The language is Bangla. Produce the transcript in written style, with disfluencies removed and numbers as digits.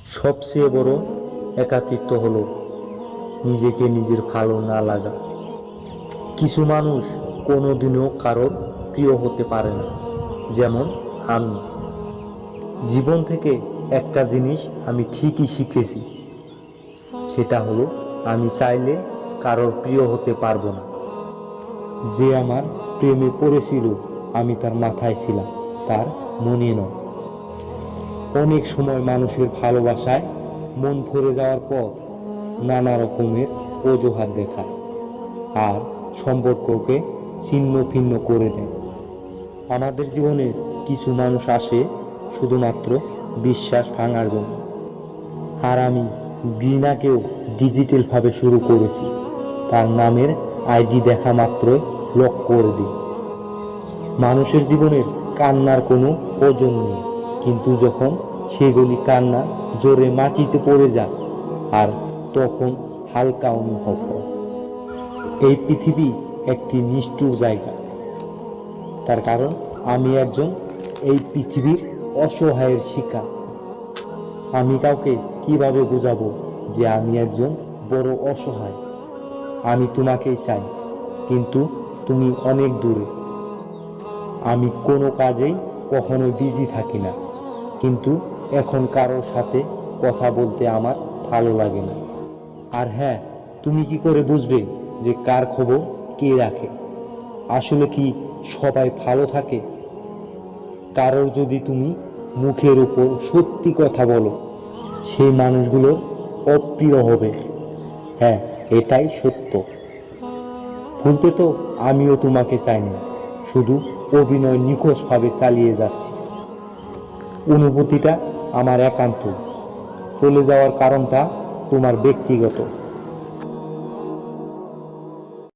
সবচেয়ে বড় একাকিত্ব হলো নিজেকে নিজের ভালো না লাগা। কিছু মানুষ কোনোদিনও কারোর প্রিয় হতে পারে না, যেমন আমি। জীবন থেকে একটা জিনিস আমি ঠিকই শিখেছি, সেটা হলো আমি চাইলে কারোর প্রিয় হতে পারবো না। যে আমার প্রেমে পড়েছিল আমি তার মাথায় ছিলাম, তার মনে নয়। অনেক সময় মানুষের ভালোবাসায় মন ভরে যাওয়ার পর নানা রকমের অজুহাত দেখায় আর সম্পর্ককে ছিন্ন ভিন্ন করে দেয়। আমাদের জীবনের কিছু মানুষ আসে শুধুমাত্র বিশ্বাস ভাঙার জন্য, আর আমি ঘৃণাকেও ডিজিটালভাবে শুরু করেছি। তার নামের আইডি দেখা মাত্রই লক করে দিই। মানুষের জীবনের কান্নার কোনো ওজন নেই, কিন্তু যখন সেগুলি কান্না জোরে মাটিতে পড়ে যায় আর তখন হালকা অনুভব হয়। এই পৃথিবী একটি নিষ্ঠুর জায়গা, তার কারণ আমি একজন এই পৃথিবীর অসহায়ের শিকার। আমি কাউকে কিভাবে বোঝাবো যে আমি একজন বড় অসহায়? আমি তোমাকেই চাই, কিন্তু তুমি অনেক দূরে। আমি কোনো কাজেই কখনো বিজি থাকি না, কিন্তু এখন কারোর সাথে কথা বলতে আমার ভালো লাগে না। আর হ্যাঁ, তুমি কি করে বুঝবে যে কার খবর কে রাখে? আসলে কি সবাই ভালো থাকে? কারোর যদি তুমি মুখের উপর সত্যি কথা বলো, সেই মানুষগুলো অপ্রিয় হবে। হ্যাঁ, এটাই সত্য। ভুলতে তো আমিও তোমাকে চাইনি, শুধু অভিনয় নিখোঁজভাবে চালিয়ে যাচ্ছি। অনুভূতিটা আমার একান্ত, চলে যাওয়ার কারণটা তোমার ব্যক্তিগত।